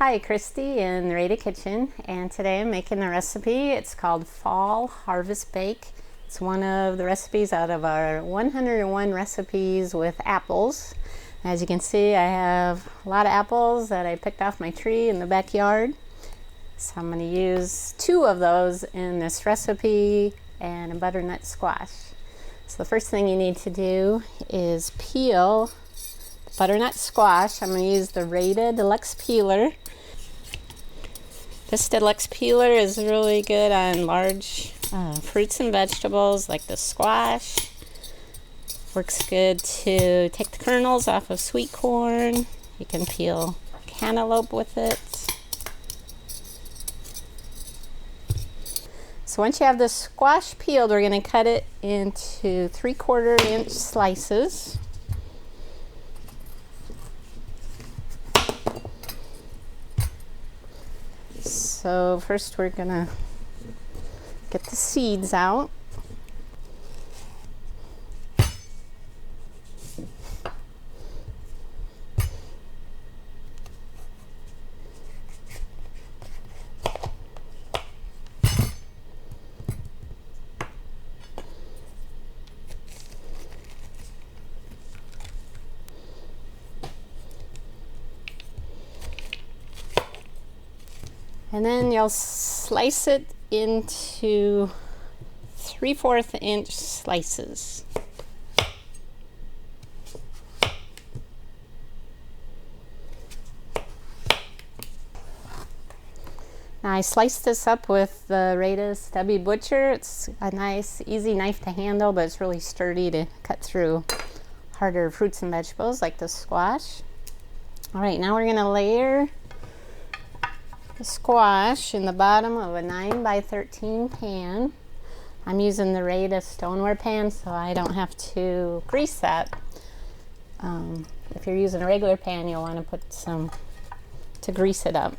Hi, Kristi in Rada Kitchen, and today I'm making a recipe. It's called Fall Harvest Bake. It's one of the recipes out of our 101 recipes with apples. As you can see, I have a lot of apples that I picked off my tree in the backyard. So I'm going to use 2 of those in this recipe and a butternut squash. So the first thing you need to do is peel the butternut squash. I'm going to use the Rada Deluxe Peeler. This deluxe peeler is really good on large fruits and vegetables like the squash. Works good to take the kernels off of sweet corn. You can peel cantaloupe with it. So once you have the squash peeled, we're going to cut it into 3/4 inch slices. So first we're going to get the seeds out. And then you'll slice it into 3/4 inch slices. Now I sliced this up with the Rada Stubby Butcher. It's a nice, easy knife to handle, but it's really sturdy to cut through harder fruits and vegetables like the squash. All right, now we're gonna layer the squash in the bottom of a 9 by 13 pan. I'm using the Rada stoneware pan, so I don't have to grease that. If you're using a regular pan, you'll want to put some to grease it up.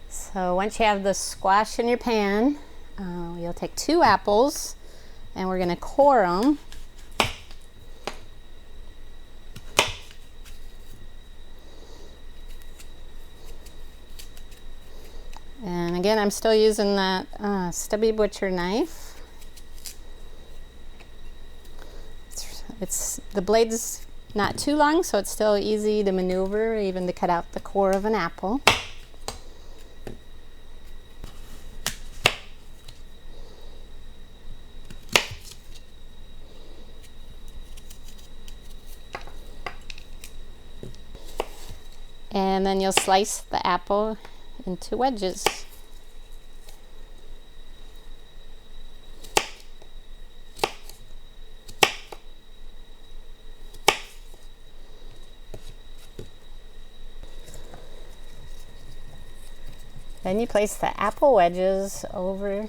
So once you have the squash in your pan, you'll take 2 apples and we're going to core them. And again, I'm still using that Stubby Butcher knife. The blade's not too long, so it's still easy to maneuver, even to cut out the core of an apple. And then you'll slice the apple into wedges. Then you place the apple wedges over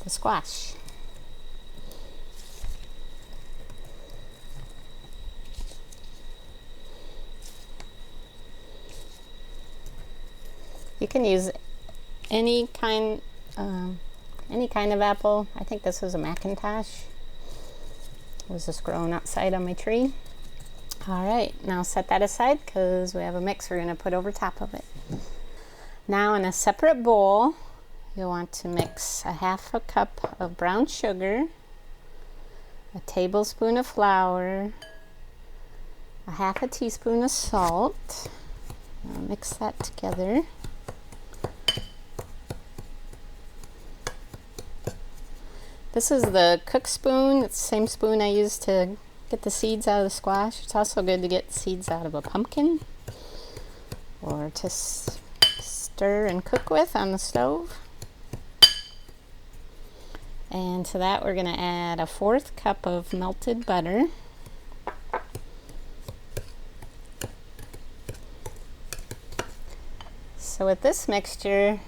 the squash. You can use any kind of apple. I think this was a Macintosh. It was just grown outside on my tree. All right, now set that aside because we have a mix we're going to put over top of it. Now in a separate bowl, you'll want to mix a 1/2 cup of brown sugar, a tablespoon of flour, a 1/2 teaspoon of salt. I'll mix that together. This is the cook spoon. It's the same spoon I use to get the seeds out of the squash. It's also good to get seeds out of a pumpkin or to stir and cook with on the stove. And to that we're going to add a 1/4 cup of melted butter. So with this mixture,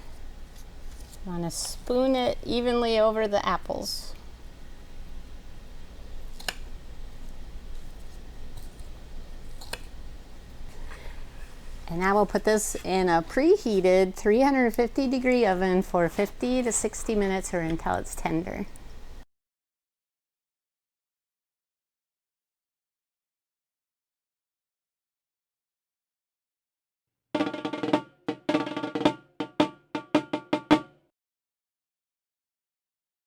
I want to spoon it evenly over the apples. And now we'll put this in a preheated 350-degree oven for 50 to 60 minutes or until it's tender.